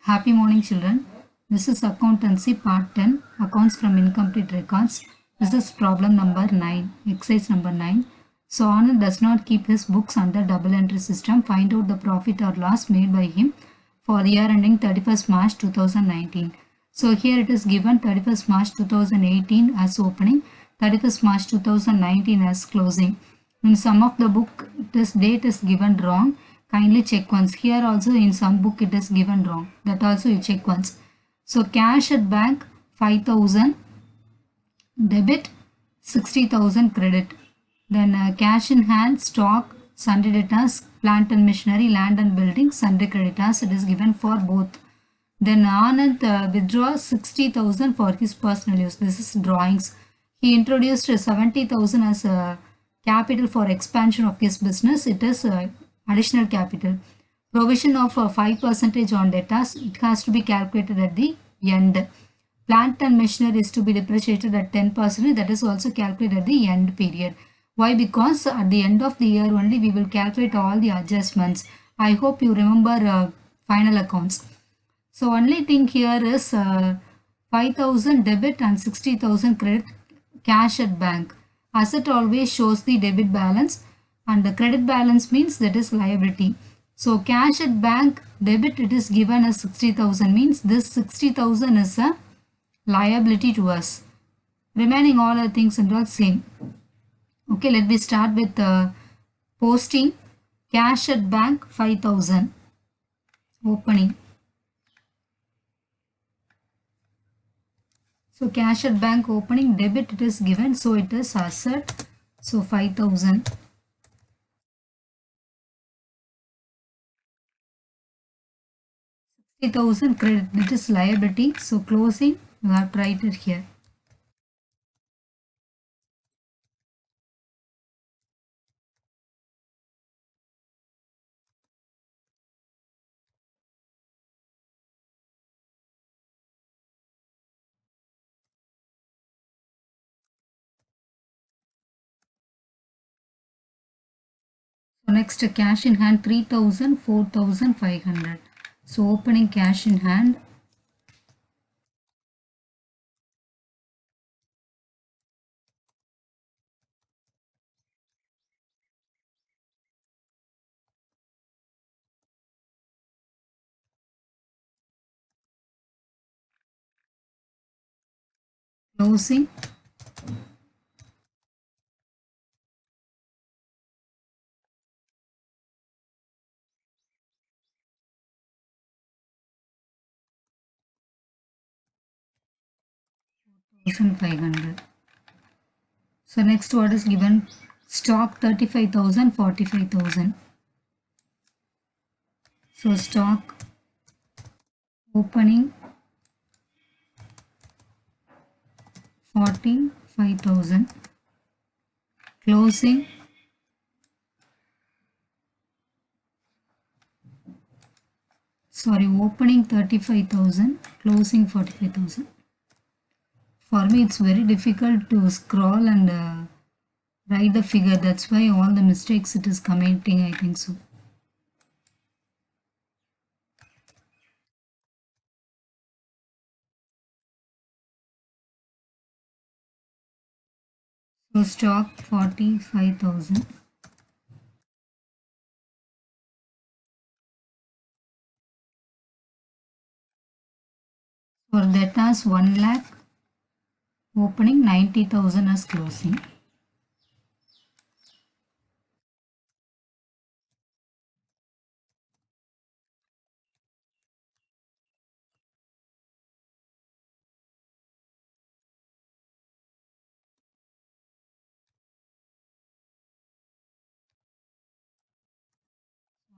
Happy morning, children. This is Accountancy Part 10, Accounts from Incomplete Records. This is problem number 9, exercise number 9. So, Anand does not keep his books under double entry system. Find out the profit or loss made by him for the year ending 31st March 2019. So, here it is given 31st March 2018 as opening, 31st March 2019 as closing. In some of the book, this date is given wrong. Kindly check once. Here also in some book it is given wrong. That also you check once. So cash at bank 5,000, debit 60,000 credit. Then cash in hand, stock, sundry debtors, plant and machinery, land and building, sundry creditors. It is given for both. Then Anand withdraws 60,000 for his personal use. This is drawings. He introduced 70,000 as a capital for expansion of his business. It is additional capital. Provision of 5% on debtors. It has to be calculated at the end. Plant and machinery is to be depreciated at 10%. That is also calculated at the end period. Why? Because at the end of the year only we will calculate all the adjustments. I hope you remember final accounts. So only thing here is 5,000 debit and 60,000 credit, cash at bank. Asset always shows the debit balance and the credit balance means that is liability. So cash at bank debit, it is given as 60,000, means this 60,000 is a liability to us. Remaining all other things and all same. Okay, let me start with posting. Cash at bank 5,000. Opening. So cash at bank opening, debit it is given, so it is asset. So 5,000. $60,000 credit, it is liability. So closing, you have to write it here. So next cash in hand 3,000, 4,500. So opening cash in hand. Closing. $500. So next what is given? Stock 35,000, 45,000. So stock opening 45,000. Closing opening 35,000, closing 45,000. For me it's very difficult to scroll and write the figure, that's why all the mistakes it is commenting, I think so. So stock 45,000. For debtors 1 lakh, opening 90,000 as closing.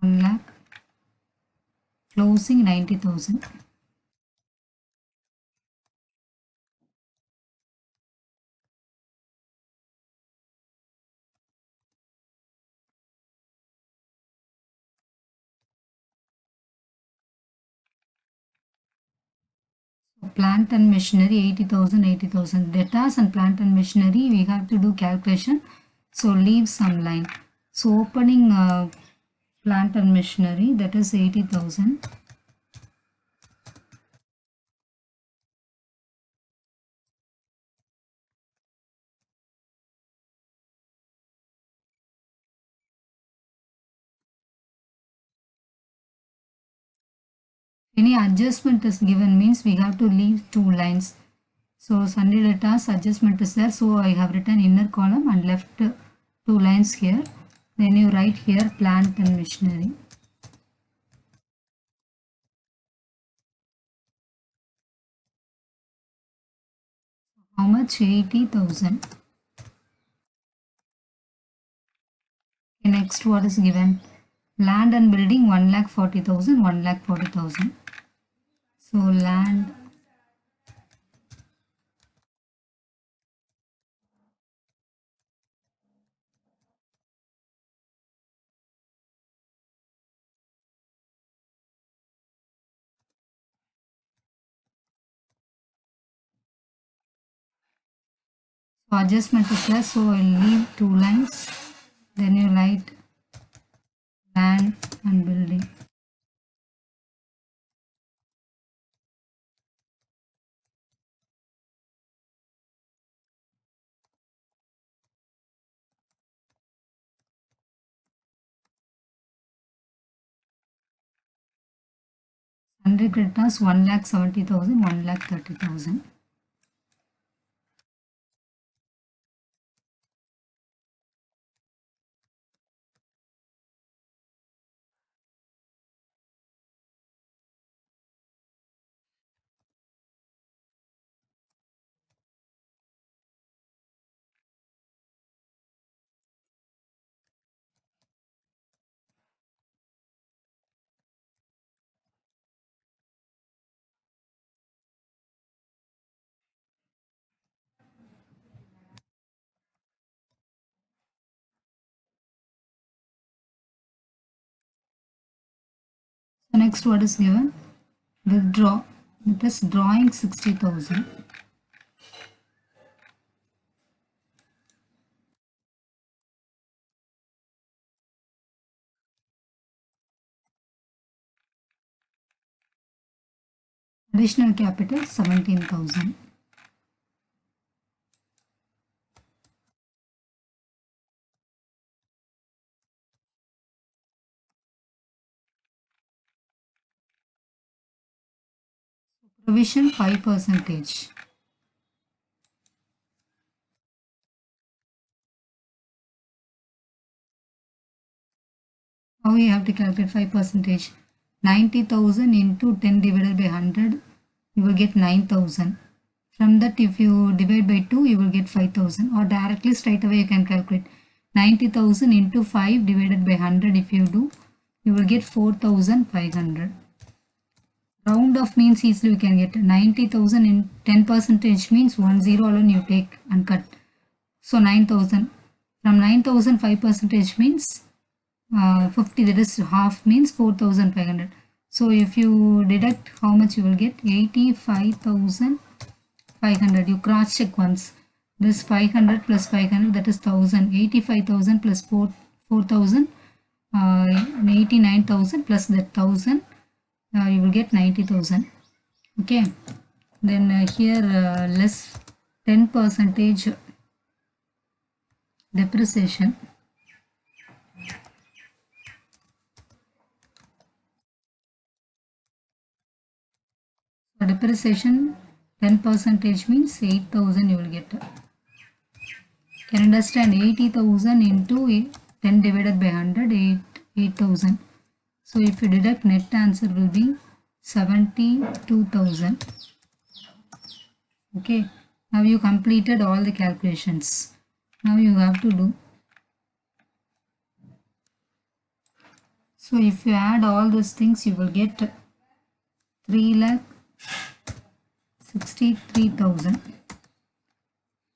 One lakh, closing 90,000. Plant and machinery 80,000, 80,000. Debtors and plant and machinery we have to do calculation. So leave some line. So opening plant and machinery, that is 80,000. Any adjustment is given means we have to leave 2 lines. So Sunday data's adjustment is there. So I have written inner column and left 2 lines here. Then you write here plant and machinery. How much? 80,000. Next, what is given? Land and building 1,40,000, 1,40,000. So land so adjustment is there. So I'll leave 2 lines. Then you write land and building. Sundry creditors 1,70,000, 1,30,000. So next what is given? Withdraw. That is drawing 60,000. Additional capital 17,000. Provision 5%. How we have to calculate 5%? 90,000 into 10 divided by 100, you will get 9,000. From that, if you divide by 2, you will get 5,000. Or directly straight away you can calculate 90,000 into 5 divided by 100. If you do, you will get 4,500. Round off means easily we can get 90,000 in 10% means 1 0 alone you take and cut. So 9,000. From 9,000 5% means 50, that is half means 4,500. So if you deduct how much you will get 85,500. You cross check once. This 500 plus 500, that is 1,000. 85,000 plus 4,000, 89,000 plus that 1,000, you will get 90,000. Okay. Then here less 10% depreciation. So depreciation 10% means 8,000 you will get. Can understand 80,000 into 10 divided by 100, 8,000. So if you deduct, net answer will be 72,000. Okay. Now you completed all the calculations. Now you have to do. So if you add all these things, you will get 3,63,000.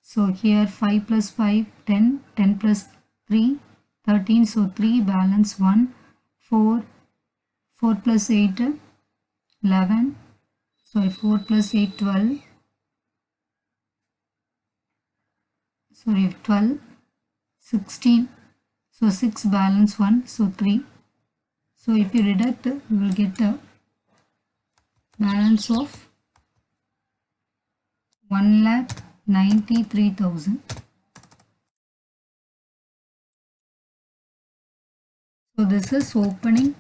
So here 5 plus 5, 10, 10 plus 3, 13. So 3 balance 1, 4, 4 plus 8, 11. Sorry, 4 plus 8, 12. Sorry, 12, 16. So 6 balance 1, so 3. So if you deduct, you will get a balance of 1,93,000. So this is opening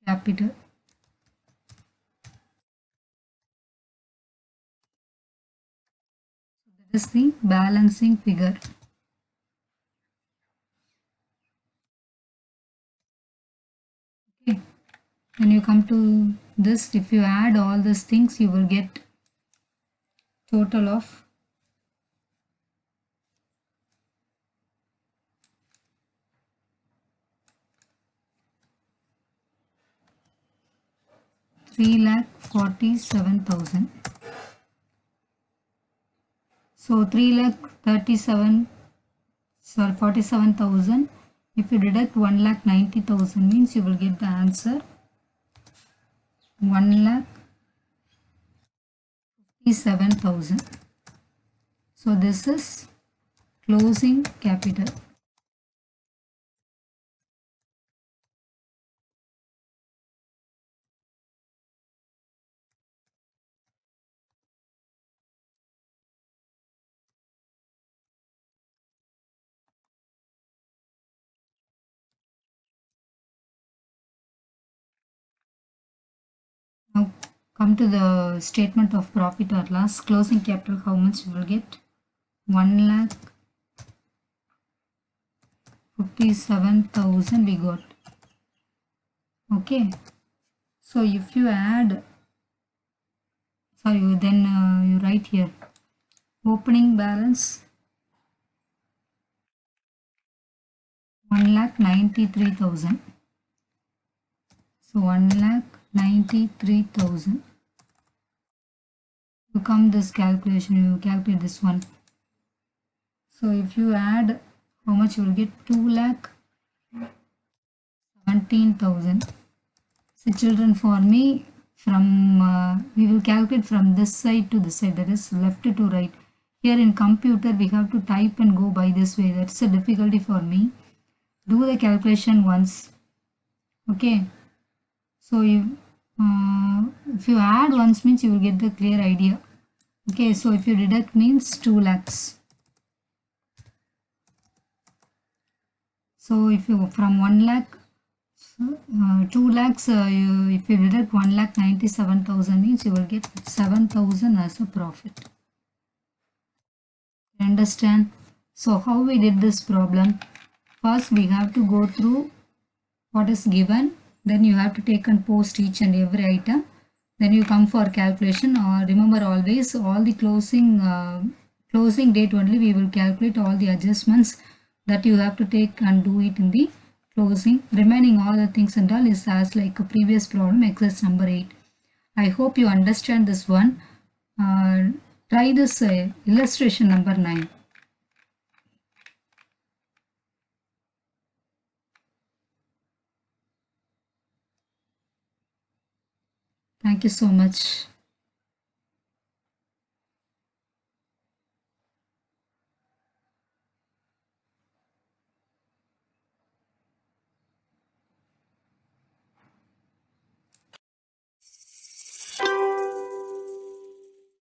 capital. That is the balancing figure. Okay. When you come to this, if you add all these things, you will get total of 3,47,000. So 3,47,000. If you deduct 1,90,000 means you will get the answer 1,57,000. So this is closing capital. Now come to the statement of profit or loss. Closing capital, how much you will get? 1,57,000 we got. Okay. So if you add, sorry, then you write here opening balance 1,93,000. So 1,93,000. You come this calculation, you calculate this one. So if you add, how much you will get? 2,17,000. So children, for me, from we will calculate from this side to this side, that is left to right. Here in computer we have to type and go by this way. That's a difficulty for me. Do the calculation once. Okay. So if you add once means you will get the clear idea. Okay. So if you deduct means 2 lakhs. So if you from 1 lakh, 2 lakhs, if you deduct 1,97,000 means you will get 7,000 as a profit. Understand? So how we did this problem? First we have to go through what is given, then you have to take and post each and every item, then you come for calculation. Or remember always all the closing date only we will calculate all the adjustments that you have to take and do it in the closing. Remaining all the things and all is as like a previous problem, exercise number 8. I hope you understand this one. Try this illustration number 9. Thank you so much.